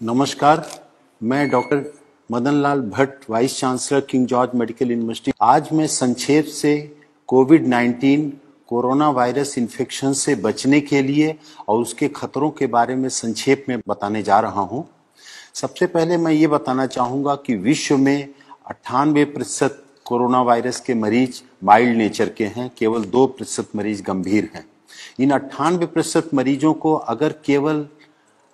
नमस्कार। मैं doctor Madan Lal Bhatt, vice chancellor King George medical university. आज मैं संक्षेप से कोविड-19 कोरोना वायरस इन्फेक्शन से बचने के लिए और उसके खतरों के बारे में संक्षेप में बताने जा रहा हूं। सबसे पहले मैं ये बताना चाहूँगा कि विश्व में 98% कोरोना वायरस के मरीज माइल्ड नेचर के हैं, केवल 2% मरीज गंभीर हैं। इन 98% मरीजों को अगर केवल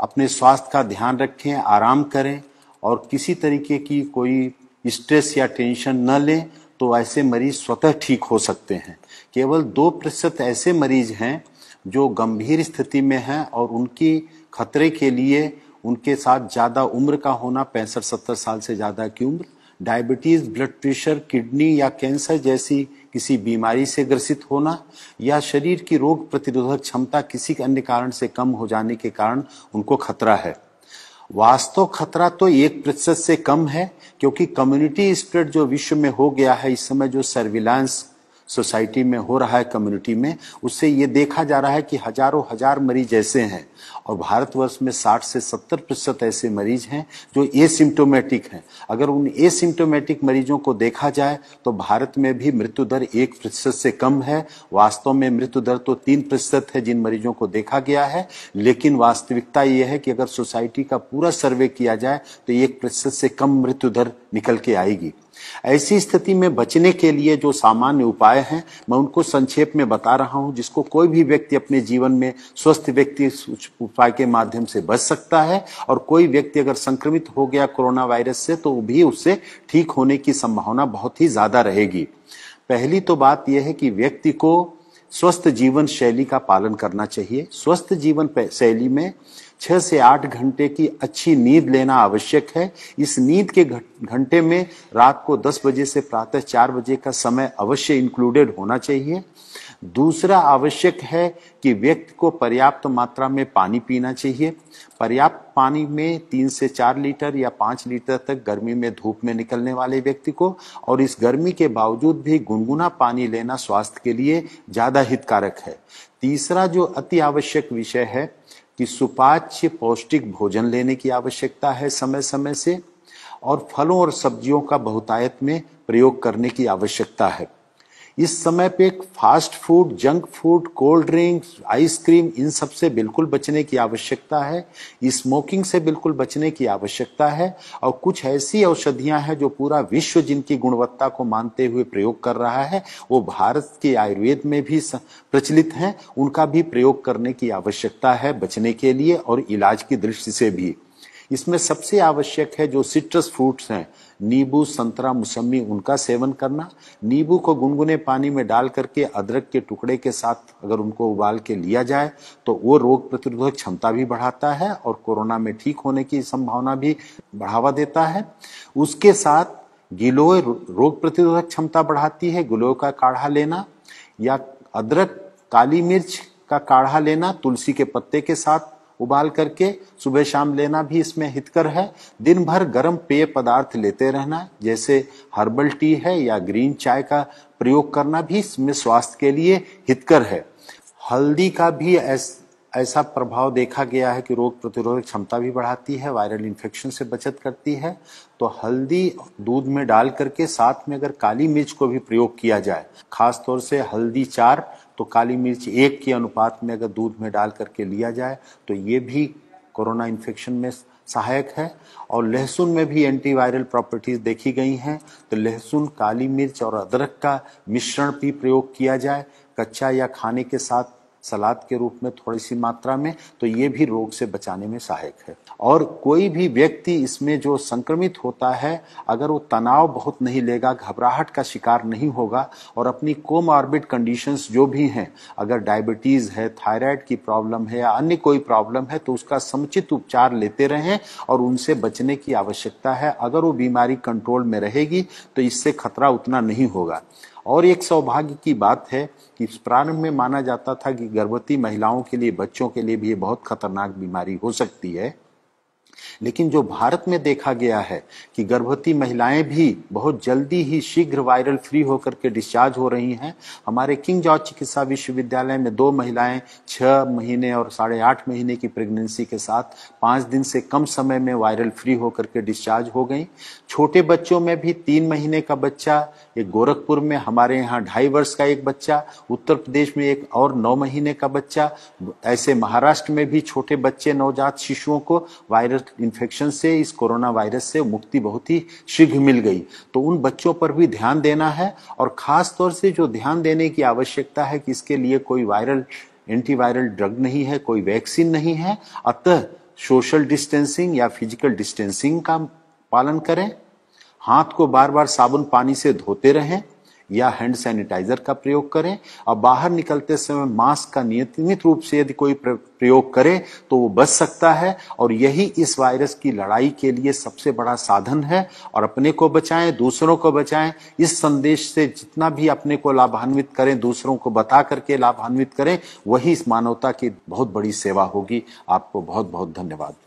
अपने स्वास्थ्य का ध्यान रखें, आराम करें और किसी तरीके की कोई स्ट्रेस या टेंशन न लें तो ऐसे मरीज स्वतः ठीक हो सकते हैं। केवल 2% ऐसे मरीज हैं जो गंभीर स्थिति में हैं और उनकी खतरे के लिए उनके साथ ज़्यादा उम्र का होना, 65-70 साल से ज़्यादा की उम्र, डायबिटीज़, ब्लड प्रेशर, किडनी या कैंसर जैसी किसी बीमारी से ग्रसित होना या शरीर की रोग प्रतिरोधक क्षमता किसी अन्य कारण से कम हो जाने के कारण उनको खतरा है। वास्तव खतरा तो 1% से कम है, क्योंकि कम्युनिटी स्प्रेड जो विश्व में हो गया है इस समय, जो सर्विलांस सोसाइटी में हो रहा है कम्युनिटी में, उससे ये देखा जा रहा है कि हजारों हजार मरीज ऐसे हैं और भारतवर्ष में 60 से 70% ऐसे मरीज हैं जो एसिम्टोमेटिक हैं। अगर उन एसिम्टोमेटिक मरीजों को देखा जाए तो भारत में भी मृत्यु दर 1% से कम है। वास्तव में मृत्यु दर तो 3% है जिन मरीजों को देखा गया है, लेकिन वास्तविकता ये है कि अगर सोसाइटी का पूरा सर्वे किया जाए तो 1% से कम मृत्यु दर निकल के आएगी। ऐसी स्थिति में बचने के लिए जो सामान्य उपाय हैं मैं उनको संक्षेप में बता रहा हूं, जिसको कोई भी व्यक्ति अपने जीवन में, स्वस्थ व्यक्ति उपाय के माध्यम से बच सकता है। और कोई व्यक्ति अगर संक्रमित हो गया कोरोना वायरस से तो भी उससे ठीक होने की संभावना बहुत ही ज्यादा रहेगी। पहली तो बात यह है कि व्यक्ति को स्वस्थ जीवन शैली का पालन करना चाहिए। स्वस्थ जीवन शैली में 6 से 8 घंटे की अच्छी नींद लेना आवश्यक है। इस नींद के घंटे में रात को 10 बजे से प्रातः 4 बजे का समय अवश्य इंक्लूडेड होना चाहिए। दूसरा आवश्यक है कि व्यक्ति को पर्याप्त मात्रा में पानी पीना चाहिए। पर्याप्त पानी में 3 से 4 लीटर या 5 लीटर तक गर्मी में धूप में निकलने वाले व्यक्ति को, और इस गर्मी के बावजूद भी गुनगुना पानी लेना स्वास्थ्य के लिए ज्यादा हितकारक है। तीसरा जो अति आवश्यक विषय है कि सुपाच्य पौष्टिक भोजन लेने की आवश्यकता है समय समय से, और फलों और सब्जियों का बहुतायत में प्रयोग करने की आवश्यकता है। इस समय पे fast food, junk food, cold drinks, ice cream, इन सब से बिल्कुल बचने की आवश्यकता है। स्मोकिंग से बिल्कुल बचने की आवश्यकता है। और कुछ ऐसी औषधियां हैं जो पूरा विश्व जिनकी गुणवत्ता को मानते हुए प्रयोग कर रहा है, वो भारत के आयुर्वेद में भी प्रचलित हैं, उनका भी प्रयोग करने की आवश्यकता है बचने के लिए और इलाज की दृष्टि से भी। इसमें सबसे आवश्यक है जो सिट्रस फ्रूट्स हैं, नींबू, संतरा, मौसमी, उनका सेवन करना। नींबू को गुनगुने पानी में डाल करके अदरक के टुकड़े के साथ अगर उनको उबाल के लिया जाए तो वो रोग प्रतिरोधक क्षमता भी बढ़ाता है और कोरोना में ठीक होने की संभावना भी बढ़ावा देता है। उसके साथ गिलोय रोग प्रतिरोधक क्षमता बढ़ाती है, गिलोय का काढ़ा लेना या अदरक, काली मिर्च का काढ़ा लेना तुलसी के पत्ते के साथ उबाल करके सुबह शाम लेना भी इसमें हितकर है। दिन भर गर्म पेय पदार्थ लेते रहना, जैसे हर्बल टी है या ग्रीन चाय का प्रयोग करना भी इसमें स्वास्थ्य के लिए हितकर है। हल्दी का भी ऐसा प्रभाव देखा गया है कि रोग प्रतिरोधक क्षमता भी बढ़ाती है, वायरल इन्फेक्शन से बचत करती है। तो हल्दी दूध में डाल करके साथ में अगर काली मिर्च को भी प्रयोग किया जाए, खास तौर से हल्दी 4 तो काली मिर्च 1 के अनुपात में अगर दूध में डाल करके लिया जाए तो ये भी कोरोना इन्फेक्शन में सहायक है। और लहसुन में भी एंटीवायरल प्रॉपर्टीज देखी गई हैं, तो लहसुन, काली मिर्च और अदरक का मिश्रण भी प्रयोग किया जाए कच्चा या खाने के साथ सलाद के रूप में थोड़ी सी मात्रा में, तो ये भी रोग से बचाने में सहायक है। और कोई भी व्यक्ति इसमें जो संक्रमित होता है अगर वो तनाव बहुत नहीं लेगा, घबराहट का शिकार नहीं होगा और अपनी कोमॉर्बिड कंडीशंस जो भी हैं, अगर डायबिटीज है, थायराइड की प्रॉब्लम है या अन्य कोई प्रॉब्लम है, तो उसका समुचित उपचार लेते रहें और उनसे बचने की आवश्यकता है। अगर वो बीमारी कंट्रोल में रहेगी तो इससे खतरा उतना नहीं होगा। और एक सौभाग्य की बात है कि प्रारंभ में माना जाता था कि गर्भवती महिलाओं के लिए, बच्चों के लिए भी ये बहुत खतरनाक बीमारी हो सकती है, लेकिन जो भारत में देखा गया है कि गर्भवती महिलाएं भी बहुत जल्दी ही शीघ्र वायरल फ्री होकर के डिस्चार्ज हो रही हैं। हमारे किंग जॉर्ज चिकित्सा विश्वविद्यालय में 2 महिलाएं 6 महीने और 8.5 महीने की प्रेगनेंसी के साथ 5 दिन से कम समय में वायरल फ्री होकर के डिस्चार्ज हो गई। छोटे बच्चों में भी 3 महीने का बच्चा, एक गोरखपुर में, हमारे यहाँ 2.5 वर्ष का एक बच्चा, उत्तर प्रदेश में एक और 9 महीने का बच्चा, ऐसे महाराष्ट्र में भी छोटे बच्चे नवजात शिशुओं को वायरल इन्फेक्शन से, इस कोरोना वायरस से मुक्ति बहुत ही शीघ्र मिल गई। तो उन बच्चों पर भी ध्यान देना है और खास तौर से जो ध्यान देने की आवश्यकता है कि इसके लिए कोई वायरल एंटीवायरल ड्रग नहीं है, कोई वैक्सीन नहीं है, अतः सोशल डिस्टेंसिंग या फिजिकल डिस्टेंसिंग का पालन करें, हाथ को बार बार साबुन पानी से धोते रहें या हैंड सैनिटाइजर का प्रयोग करें और बाहर निकलते समय मास्क का नियमित रूप से यदि कोई प्रयोग करे तो वो बच सकता है। और यही इस वायरस की लड़ाई के लिए सबसे बड़ा साधन है। और अपने को बचाएं, दूसरों को बचाएं। इस संदेश से जितना भी अपने को लाभान्वित करें, दूसरों को बता करके लाभान्वित करें, वही इस मानवता की बहुत बड़ी सेवा होगी। आपको बहुत बहुत धन्यवाद।